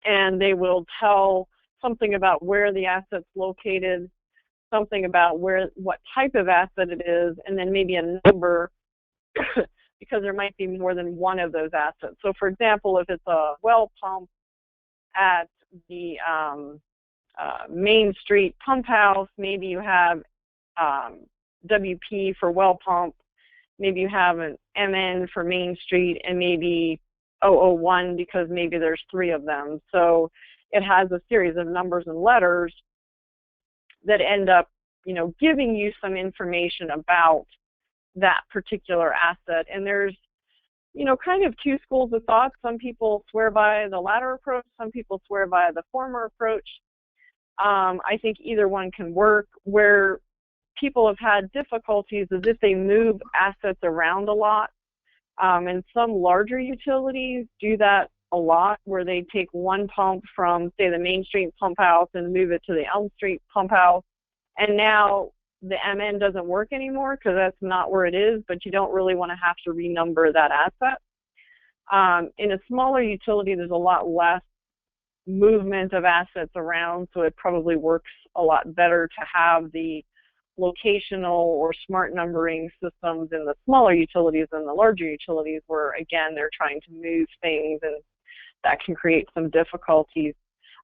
and they will tell something about where the asset's located, something about what type of asset it is, and then maybe a number because there might be more than one of those assets. So for example, if it's a well pump at the Main Street pump house, maybe you have WP for well pump, maybe you have an MN for Main Street, and maybe 001 because maybe there's 3 of them. So it has a series of numbers and letters that end up, you know, giving you some information about that particular asset. And there's, you know, kind of 2 schools of thought. Some people swear by the latter approach, some people swear by the former approach. I think either one can work. Where people have had difficulties is if they move assets around a lot. And some larger utilities do that a lot, where they take one pump from, say, the Main Street pump house and move it to the Elm Street pump house. And now the MN doesn't work anymore because that's not where it is, but you don't really want to have to renumber that asset. In a smaller utility, there's a lot less movement of assets around, so it probably works a lot better to have the locational or smart numbering systems in the smaller utilities than the larger utilities, where again they're trying to move things and that can create some difficulties.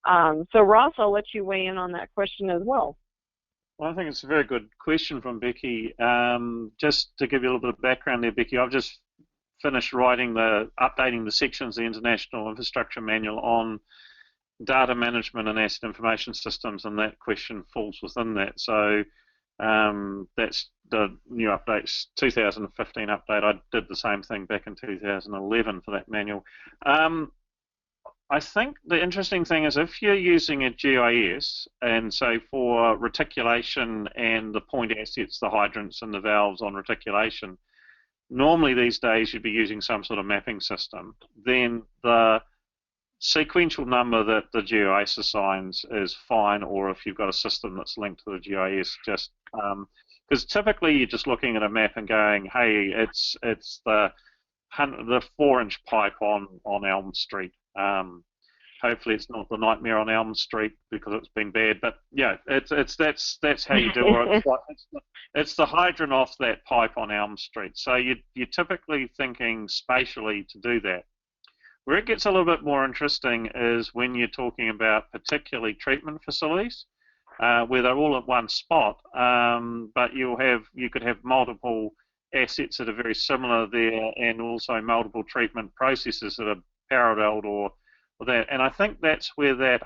So Ross, I'll let you weigh in on that question as well. Well, I think it's a very good question from Becky. Just to give you a little bit of background there, Becky, I've just finished updating the sections of the International Infrastructure Manual on data management and asset information systems, and that question falls within that. So that's the new updates, 2015 update. I did the same thing back in 2011 for that manual. I think the interesting thing is if you're using a GIS, and so for reticulation and the point assets, the hydrants and the valves on reticulation, normally these days you'd be using some sort of mapping system. Then the sequential number that the GIS assigns is fine, or if you've got a system that's linked to the GIS, just because typically you're just looking at a map and going, hey, it's the 4-inch pipe on Elm Street. Hopefully it's not the nightmare on Elm Street because it's been bad, but yeah, that's how you do it. It's the hydrant off that pipe on Elm Street. So you're typically thinking spatially to do that. Where it gets a little bit more interesting is when you're talking about particularly treatment facilities, where they're all at one spot, but you could have multiple assets that are very similar there, and also multiple treatment processes that are paralleled or that. And I think that's where that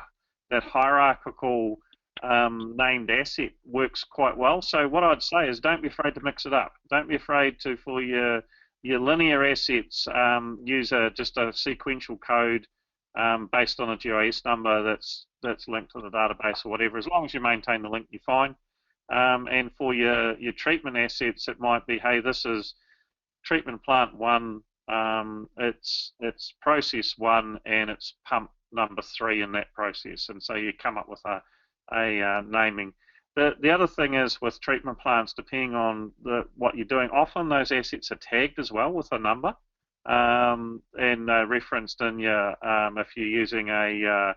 hierarchical named asset works quite well. So what I'd say is don't be afraid to mix it up. Don't be afraid to, for your linear assets, use just a sequential code based on a GIS number that's linked to the database or whatever. As long as you maintain the link, you're fine. And for your treatment assets, it might be, hey, this is treatment plant 1, it's process 1, and it's pump number 3 in that process. And so you come up with a naming. The other thing is with treatment plants, depending on what you're doing, often those assets are tagged as well with a number and referenced in your, if you're using a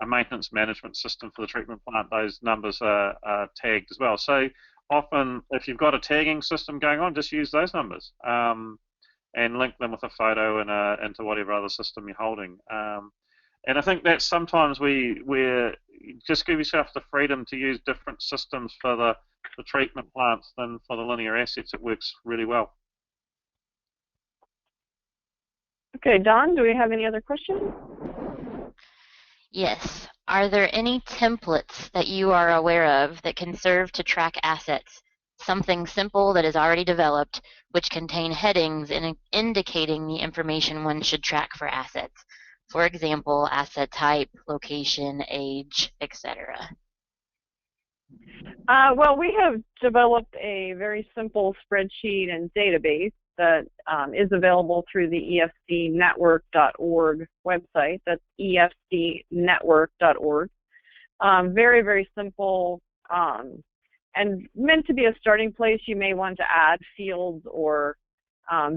maintenance management system for the treatment plant, those numbers are tagged as well. So often if you've got a tagging system going on, just use those numbers and link them with a photo and into whatever other system you're holding. And I think that sometimes we're just give yourself the freedom to use different systems for the treatment plants than for the linear assets. It works really well. Okay, Don, do we have any other questions? Yes. Are there any templates that you are aware of that can serve to track assets? Something simple that is already developed, which contain headings indicating the information one should track for assets. For example, asset type, location, age, etc. Well, we have developed a very simple spreadsheet and database that is available through the efcnetwork.org website. That's efcnetwork.org. Very, very simple and meant to be a starting place. You may want to add fields or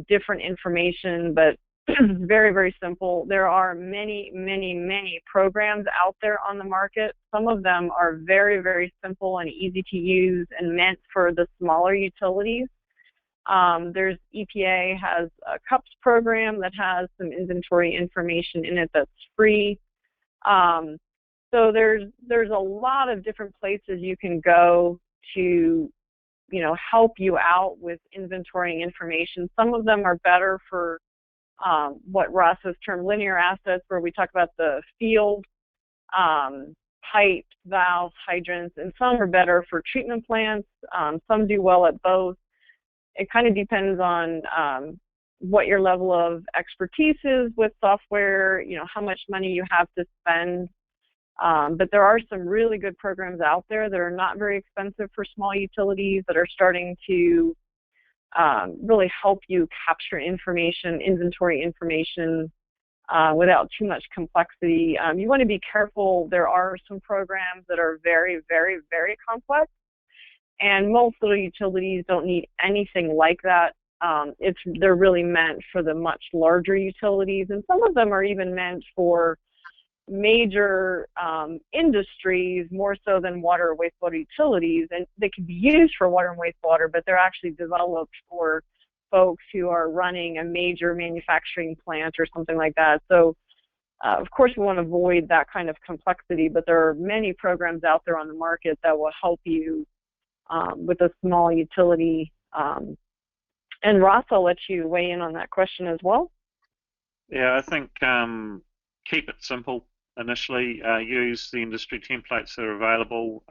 different information, but very, very simple. There are many, many, many programs out there on the market. Some of them are very, very simple and easy to use and meant for the smaller utilities. There's EPA has a CUPS program that has some inventory information in it that's free. So there's a lot of different places you can go to, help you out with inventorying information. Some of them are better for what Ross has termed linear assets, where we talk about the field, pipes, valves, hydrants, and some are better for treatment plants. Some do well at both. It kind of depends on what your level of expertise is with software, how much money you have to spend. But there are some really good programs out there that are not very expensive for small utilities that are starting to really help you capture information, inventory information, without too much complexity. You want to be careful. There are some programs that are very, very, very complex, and most little utilities don't need anything like that. They're really meant for the much larger utilities, and some of them are even meant for major industries more so than water or wastewater utilities, and they can be used for water and wastewater, but they're actually developed for folks who are running a major manufacturing plant or something like that. So of course we want to avoid that kind of complexity, but there are many programs out there on the market that will help you with a small utility. And Ross, I'll let you weigh in on that question as well. Yeah, I think keep it simple initially. Use the industry templates that are available.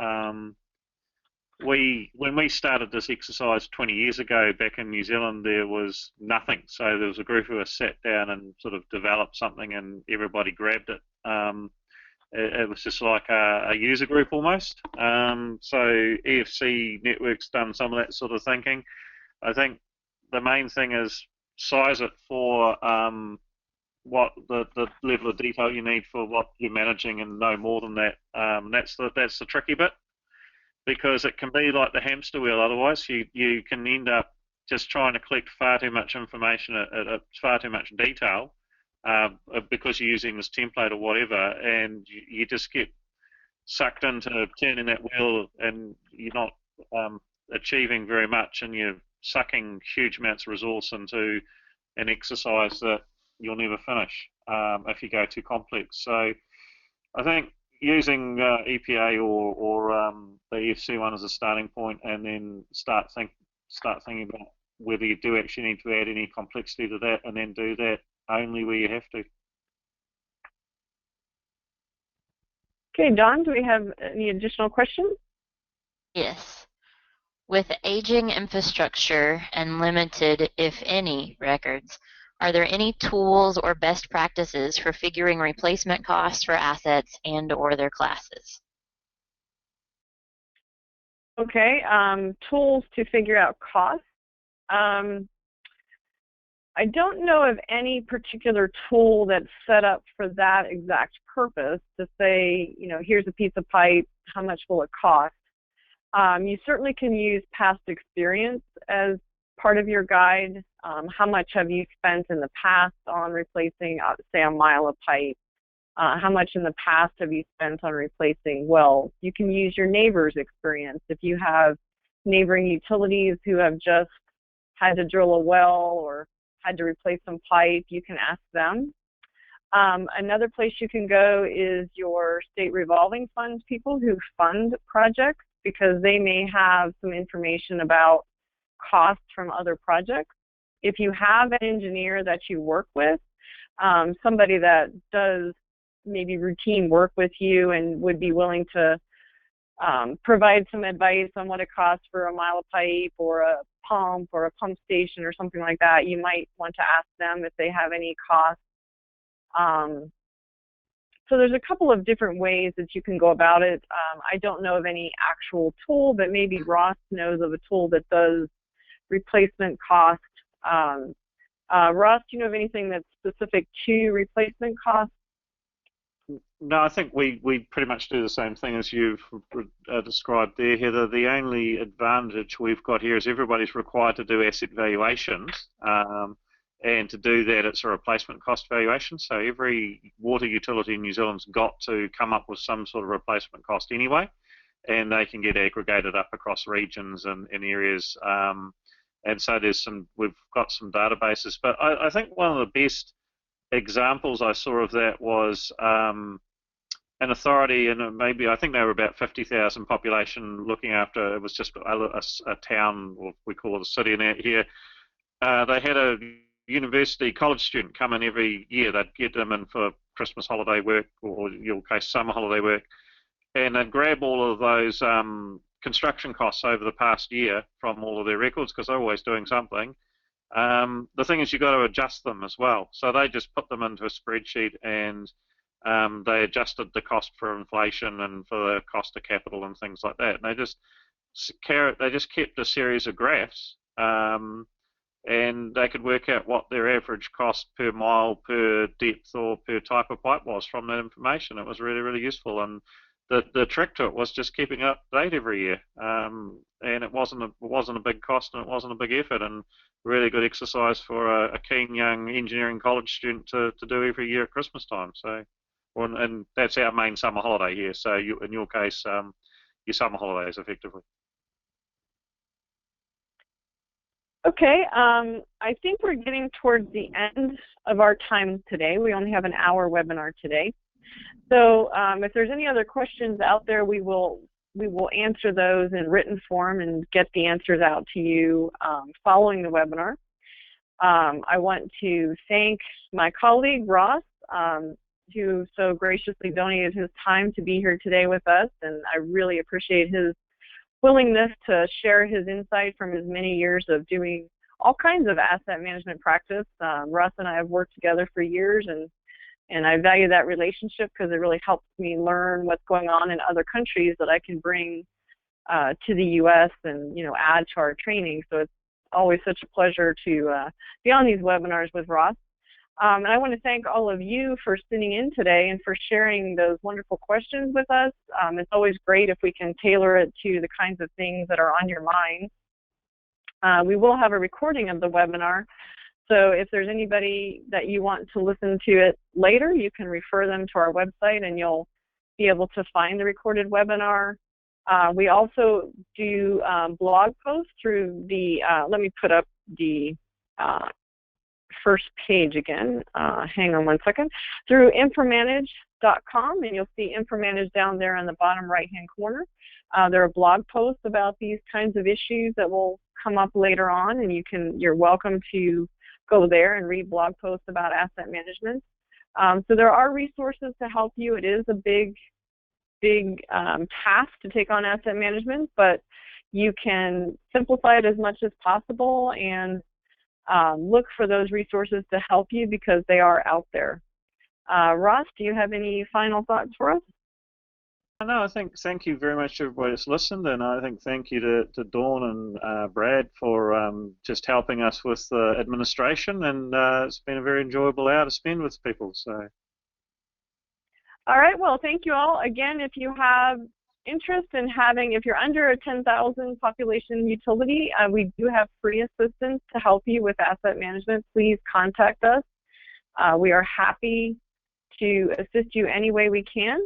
When we started this exercise 20 years ago back in New Zealand, there was nothing. So there was a group of us sat down and sort of developed something, and everybody grabbed it. It was just like a user group almost. So EFC Network's done some of that sort of thinking. I think the main thing is size it for what the level of detail you need for what you're managing, and no more than that. That's the tricky bit, because it can be like the hamster wheel. Otherwise, you can end up just trying to collect far too much information at far too much detail, because you're using this template or whatever, and you just get sucked into turning that wheel, and you're not achieving very much, and you're sucking huge amounts of resource into an exercise that you'll never finish if you go too complex. So I think using EPA or the EFC one as a starting point, and then start thinking about whether you do actually need to add any complexity to that, and then do that only where you have to. Okay, Don, do we have any additional questions? Yes. With aging infrastructure and limited, if any, records, are there any tools or best practices for figuring replacement costs for assets and/or their classes? Okay, tools to figure out costs. I don't know of any particular tool that's set up for that exact purpose, to say, here's a piece of pipe, how much will it cost? You certainly can use past experience as part of your guide. How much have you spent in the past on replacing, say, a mile of pipe? How much in the past have you spent on replacing wells? You can use your neighbor's experience. If you have neighboring utilities who have just had to drill a well or had to replace some pipe, you can ask them. Another place you can go is your state revolving funds people who fund projects, because they may have some information about costs from other projects. If you have an engineer that you work with, somebody that does maybe routine work with you and would be willing to provide some advice on what it costs for a mile of pipe or a pump or a pump station or something like that, you might want to ask them if they have any costs So there's a couple of different ways that you can go about it. I don't know of any actual tool, but maybe Ross knows of a tool that does replacement cost. Ross, do you know of anything that's specific to replacement cost? No, I think we pretty much do the same thing as you've described there, Heather. The only advantage we've got here is everybody's required to do asset valuations, and to do that it's a replacement cost valuation. So every water utility in New Zealand's got to come up with some sort of replacement cost anyway, and they can get aggregated up across regions and areas. And so we've got some databases. But I think one of the best examples I saw of that was an authority, and maybe I think they were about 50,000 population looking after, it was just a town, or we call it a city in here. They had a university college student come in every year. They'd get them in for Christmas holiday work, or in your case summer holiday work, and they'd grab all of those construction costs over the past year from all of their records, because they're always doing something. The thing is, you've got to adjust them as well. So they just put them into a spreadsheet, and they adjusted the cost for inflation and for the cost of capital and things like that. And they just kept a series of graphs, and they could work out what their average cost per mile, per depth, or per type of pipe was from that information. It was really, really useful. And the trick to it was just keeping it up to date every year, and it wasn't a big cost, and it wasn't a big effort, and really good exercise for a keen young engineering college student to do every year at Christmas time. So, and that's our main summer holiday here. So in your case, your summer holidays effectively. Okay, I think we're getting towards the end of our time today. We only have an hour webinar today. So if there's any other questions out there, we will answer those in written form and get the answers out to you following the webinar. I want to thank my colleague, Ross, who so graciously donated his time to be here today with us, and I really appreciate his willingness to share his insight from his many years of doing all kinds of asset management practice. Russ and I have worked together for years, and I value that relationship because it really helps me learn what's going on in other countries that I can bring to the U.S. and add to our training. So it's always such a pleasure to be on these webinars with Ross. And I want to thank all of you for sitting in today and for sharing those wonderful questions with us. It's always great if we can tailor it to the kinds of things that are on your mind. We will have a recording of the webinar, so if there's anybody that you want to listen to it later, you can refer them to our website and you'll be able to find the recorded webinar. We also do blog posts through the, let me put up the first page again. Hang on one second. Through informanage.com, and you'll see Informanage down there in the bottom right-hand corner. There are blog posts about these kinds of issues that will come up later on, and you're welcome to go there and read blog posts about asset management. So there are resources to help you. It is a big task to take on asset management, but you can simplify it as much as possible and look for those resources to help you because they are out there. Ross, do you have any final thoughts for us? No, I think thank you very much to everybody that's listened, and I think thank you to Dawn and Brad for just helping us with the administration, and it's been a very enjoyable hour to spend with people. So. All right, well, thank you all. Again, if you have interest in if you're under a 10,000 population utility, we do have free assistance to help you with asset management. Please contact us. We are happy to assist you any way we can.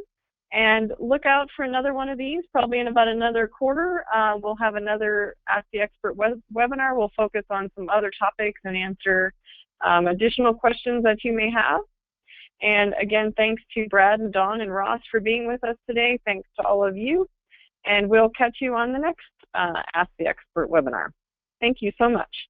And look out for another one of these, probably in about another quarter. We'll have another Ask the Expert webinar. We'll focus on some other topics and answer additional questions that you may have. And again, thanks to Brad and Dawn and Ross for being with us today. Thanks to all of you. And we'll catch you on the next Ask the Expert webinar. Thank you so much.